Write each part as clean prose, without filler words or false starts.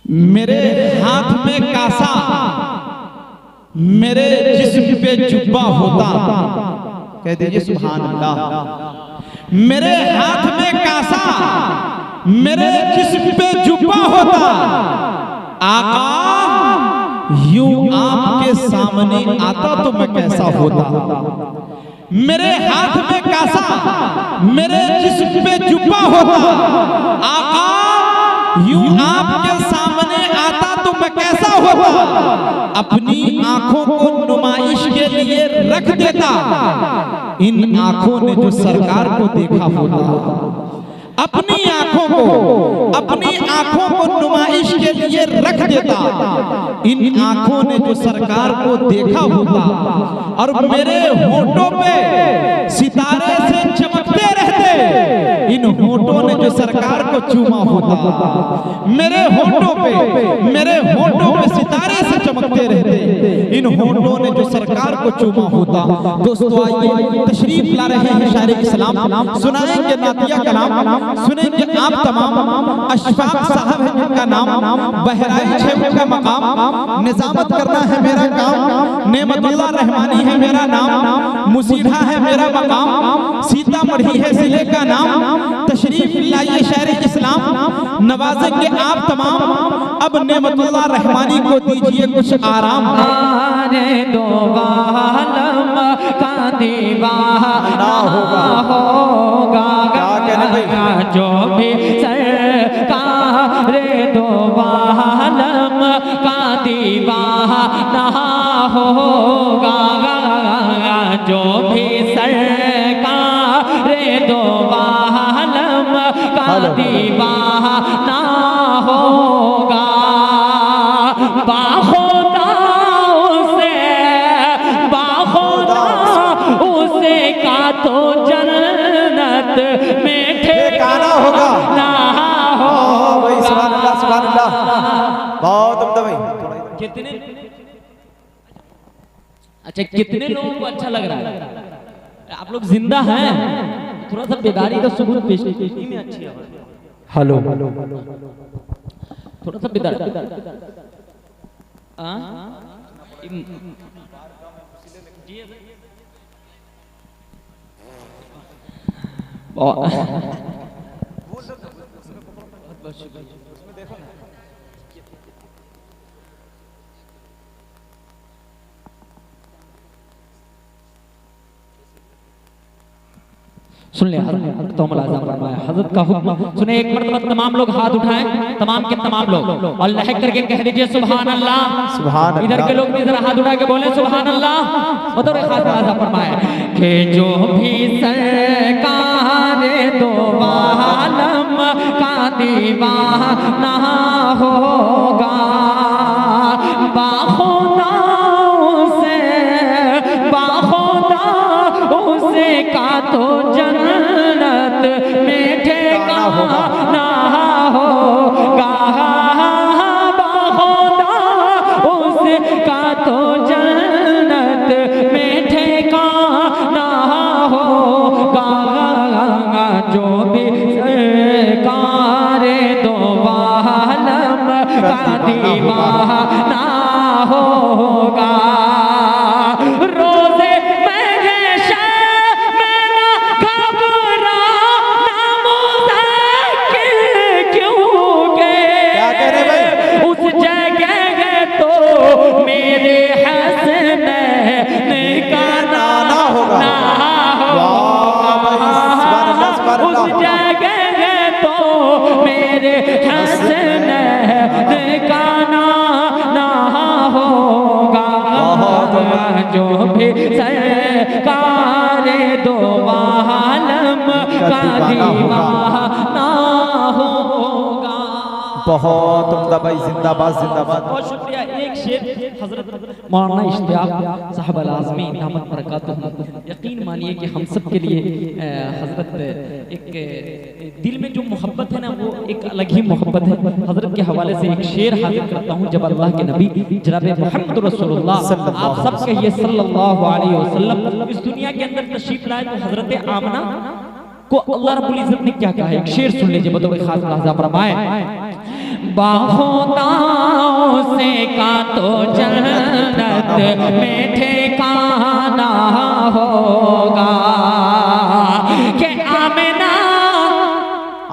मेरे हाथ में कासा, मेरे जिस्म पे जुब्बा होता। कह दीजिए सुभान अल्लाह। मेरे हाथ में कासा, मेरे जिस्म पे जुब्बा होता। आका यूं आपके सामने आता तो मैं कैसा होता। मेरे हाथ में कासा, मेरे जिस्म पे जुब्बा होता। आका यूं आपके सामने आता तो मैं कैसा होता। अपनी आंखों को नुमाइश के लिए रख देता। इन आंखों ने जो सरकार को देखा होता। अपनी आंखों को नुमाइश के लिए रख देता। इन आंखों ने जो सरकार को देखा होता। और मेरे होठों पे सितारे से चमकते रहते। इन होठों ने जो सरकार को चूमा होता। मेरे होठों पे सितारे से चमकते रहते। इन होठों ने जो सरकार को चूमा होता। दोस्तों आइए तशरीफ ला रहे हैं शायर इस्लाम, सुनाएंगे नातिया कलाम, सुनेंगे आप तमाम। अशफाक साहब है जिनका नाम, बहराइच है उनका मकाम। निजामत करना है मेरा काम, नेमतुल्लाह रहमानी है मेरा नाम। मुसीढ़ा है मेरा मकाम, सीतामढ़ी है जिले का नाम। तशरीफ लाइए शायर इस्लाम, नवाजेंगे आप तमाम। अब नेमतुल्लाह रहमानी को दीजिए कुछ आराम। दो आलम का दीवाना होगा जो भी सरकार दो आलम का दीवाना होगा। जो भी सरकार दो आलम का दीवाना होगा। बाखुदा उसे का तो जन्नत में ठिकाना होगा ना हो। भाई सुभान अल्लाह, सुभान अल्लाह। बहुत उम्दा भाई। कितने अच्छा, कितने लोगों को अच्छा लग रहा है? आप लोग जिंदा हैं? थोड़ा सा बेदारी का सबूत पेश में अच्छी है। हेलो, थोड़ा सा बेदारी। सुन ले तो हजरत का हुक्म सुने। एक मरतबा तमाम लोग हाथ उठाएं, तमाम के तमाम लोग, और लहक करके कह दीजिए सुभान अल्लाह, सुभान अल्लाह। इधर के लोग भी जरा हाथ उठा के बोले सुभान अल्लाह। और एक खास आजा फरमाए कि जो भी सरकार दो आलम का दीवाना होगा। बाखुदा उसे का तो जन्नत में ठिकाना होगा। बाखुदा उसका तो जन्नत में ठिकाना होगा। जो भी सरकार दो आलम का दीवाना होगा। जो भी सरकार दो आलम का दीवाना होगा। बहुत उम्दा भाई, जिंदाबाद जिंदाबाद। बहुत शुक्रिया। एक शेर हजरत मौलाना इश्तियाक साहब अल-आज़मी दामत बरकातुहू, यकीन मानिए कि हम सब के लिए हजरत एक दिल में जो मोहब्बत है ना, वो एक अलग ही मोहब्बत है। हजरत के हवाले से एक शेर हाजिर करता हूँ। जब अल्लाह के नबी जनाब मोहम्मद रसूलुल्लाह आप सब कहिए सल्लल्लाहु अलैहि वसल्लम इस दुनिया के अंदर तशरीफ लाए तो हजरत आमना को अल्लाह रब्बुल इज्जत ने क्या कहा है? एक शेर सुन लीजिए बतौर खास लाजा फरमाए, बाहों से का तो जन्नत में ठिकाना होगा कि आमिना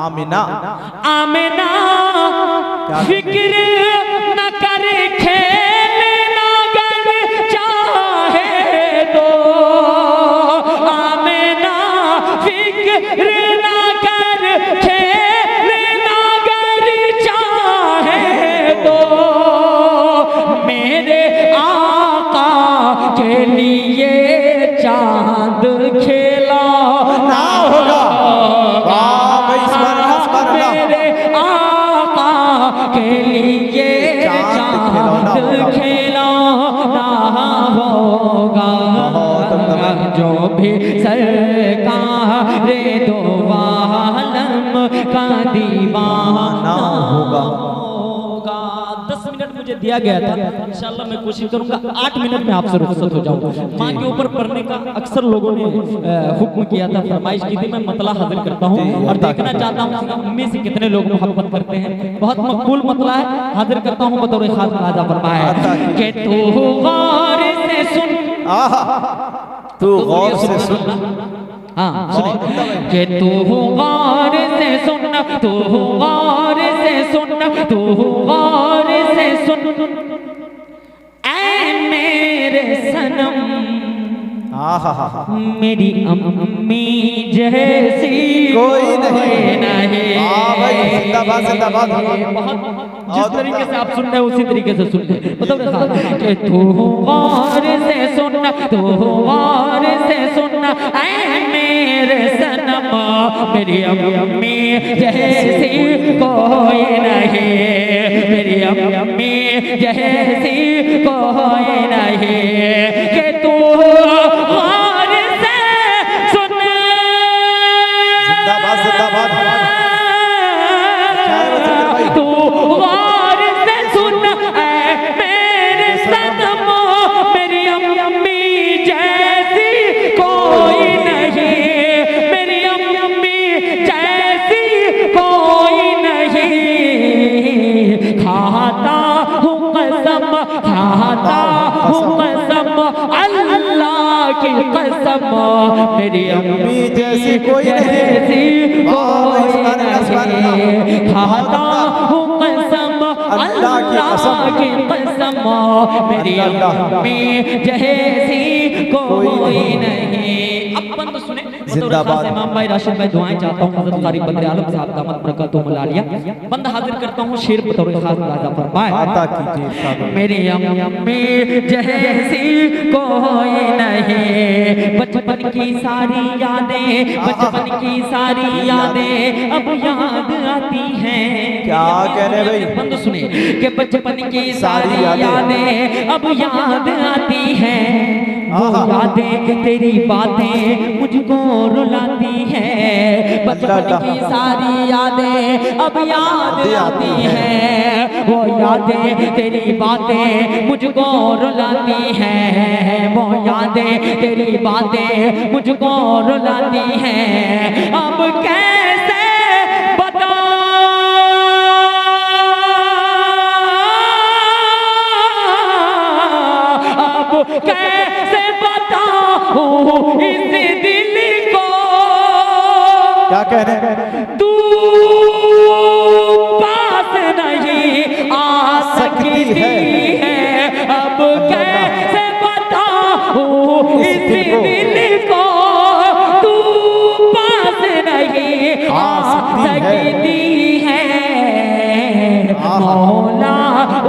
आमिना आमिना फिक्र न करे खेलना गर चाहे तो, आमिना फिक्र न कर खेलना गर चाहे तो, मेरे आका के लिए चांद खेला ना होगा। वाह भाई सुभान अल्लाह, मेरे आका के लिए चांद खिलौना होगा, जो भी सरकार दो आलम का दीवाना होगा। 10 मिनट मुझे दिया गया था, इंशाल्लाह मैं कोशिश करूंगा 8 मिनट में आपसे रुखसत हो जाऊं। माँ के ऊपर पढ़ने का अक्सर लोगों ने हुक्म किया था, फरमाइश की थी, मैं मतला हाजिर करता हूं और देखना चाहता हूं कि उम्मीद से कितने लोग मोहब्बत करते हैं। बहुत मकबूल मतला है, हाजिर करता हूं बतौर खास राजा फरमाया कि तू गौर से सुन, तू गौर से सुन, हाँ सुने कि तू गौर से सुन, तू गौर से सुन, तू गौर से सुन, ऐ मेरे सनम मेरी अम्मी जैसी कोई नहीं। नहीं। भाई जिंदाबाद जिंदाबाद। जिस तरीके से आप सुन रहे हैं उसी तरीके से सुन ले। मतलब कि तू गौर से सुन, तू गौर से सुन, ऐ मेरे सनम मेरी अम्मी जैसी कोई नहीं, मेरी अम्मी जैसी कोई नहीं, कि तू गौर से सुन, जिंदाबाद जिंदाबाद। तू गौर से सुन, ऐ मेरे सनम मेरी अम्मी जैसी कोई नहीं, मेरी अम्मी जैसी कोई नहीं, खाता हूँ कसम, खाता हूँ कसम अल्लाह की कसम मेरी अम्मी जैसी कोई नहीं, खाता हूँ कसम अल्लाह की कसम मेरी अम्मी जैसी कोई नहीं। अब बंद सुने, जिंदाबाद। इमाम भाई राशिद भाई दुआएं चाहता हूँ, हज़रत क़ारी बद्र आलम साहब दामत बरकतुहुम आलिया। बंद हाजिर करता हूँ, शेर बतौर खास राजा फरमाए, अता कीजिए मेरी अम्मी जैसी कोई नहीं, बचपन की सारी यादें, बचपन की सारी यादें अब याद आती हैं। क्या कह रहे भाई? बंद सुने कि बचपन की सारी यादें अब याद आती हैं, वो यादें तेरी बातें मुझको रुलाती हैं, बचपन की सारी यादें अब याद आती हैं, वो यादें तेरी बातें मुझको रुलाती हैं, वो यादें तेरी बातें मुझको रुलाती हैं। अब कैसे बता कैसे बताऊं इस दिल को, क्या कह रहे हैं? तू पास नहीं आ सकती है, अब कैसे बताऊं इस दिल को, तू पास नहीं आ सकती है। मौला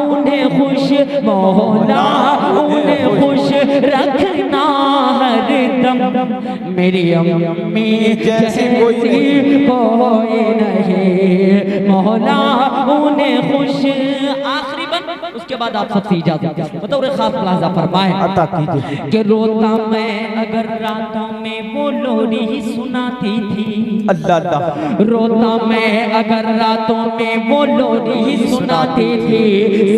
उन्हें खुश, मौला उन्हें खुश रखना हरदम, मेरी अम्मी जैसी कोई नहीं, मौला उन्हें खुश। आखिरी बंद, उसके बाद आप सबसे इजाजत। बतौर खास प्लाजा फरमाए अता कीजिए कि रोता मैं अगर रातों में वो लोरी सुनाती थी, अल्लाह अल्लाह। रोता मैं अगर रातों में वो लोरी सुनाती थी,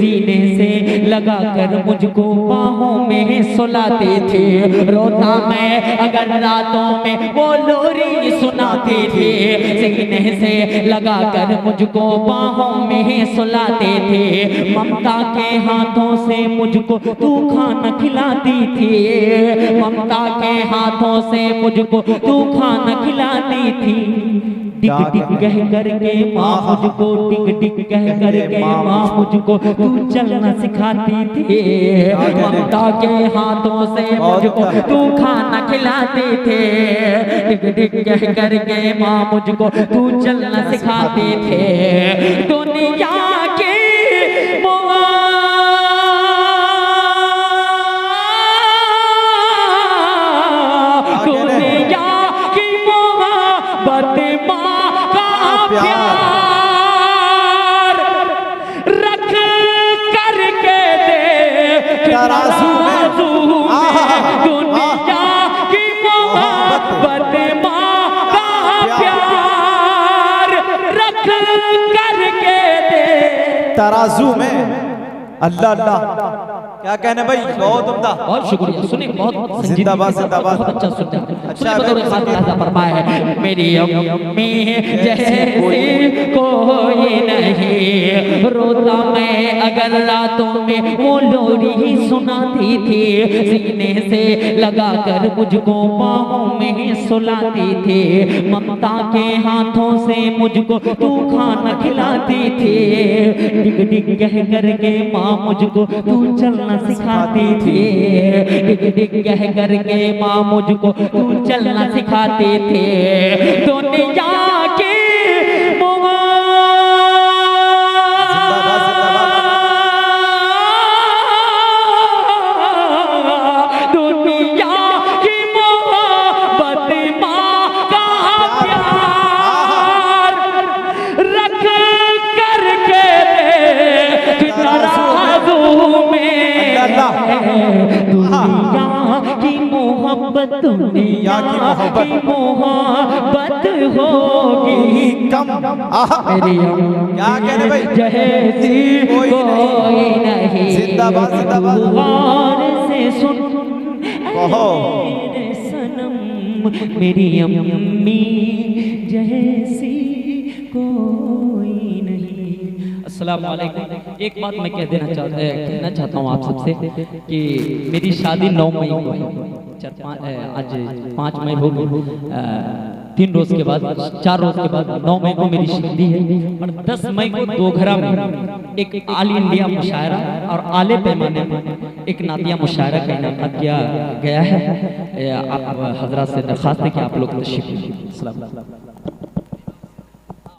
सीने से लगाकर मुझको बाहों में सुलाती थी, रोता मैं अगर रात रातों में वो लोरी सुनाते थे, सीने से लगाकर मुझको बाहों में सुलाते थे, ममता के हाथों से मुझको तू खाना खिलाती थी, ममता के हाथों से मुझको तू खाना खिलाती थी। टिक टिक कह करके माँ मुझको, टिक टिक कह करके माँ मुझको तू चलना सिखाती थी, ममता के हाथों से मुझको तू खाना खिलाते थे, टिक टिक कह करके माँ मुझको तू चलना सिखाते थे। दुनिया की प्यार रख करके दे तराजू में, दुनिया की मोहब्बत माँ का प्यार रख करके दे तराजू में। अल्लाह अल्लाह, क्या कहने भाई, बहुत उम्दा, बहुत शुक्रिया। सुनिए, बहुत जिंदाबाद जिंदाबाद, बहुत अच्छा सुनते हैं। अच्छा फरमाया मेरी अम्मी जैसी कोई नहीं, रोता मैं अगर रातों में वो लोरी सुनाती थी, सीने से लगाकर मुझको बाहों में सुलाती थी, ममता के हाथों से मुझको तू खाना खिलाती थी, टिक टिक कह करके माँ मुझको तू चलना सिखाती थी, टिक टिक कह करके माँ मुझको तू चलना सिखाते थे। दुनिया की दुनिया की मोहब्बत माँ का प्यार रख करके तराजू में, दुनिया की मोहब्बत, दुनिया की मोहब्बत होगी कम। मेरी क्या कहने भाई, जैसी कोई नहीं, जिंदाबाद जिंदाबाद। गौर से सुन बहुत मेरे सनम, मेरी अम्मी जैसी कोई नहीं। अस्सलाम वालेकुम। एक बात मैं कहना चाहता हूँ आप सबसे कि मेरी शादी 9 मई को है, आज 5 मई हो गई, 3 रोज के बाद, 4 रोज के बाद 9 मई को मेरी शादी है, और 10 मई को दोघरा में एक ऑल इंडिया मुशायरा और आले पैमाने में एक नातिया मुशायरा का इनाक़ाद किया गया है। आप हजरात से दरख्वास्त है कि आप लोग तशरीफ लीजिए।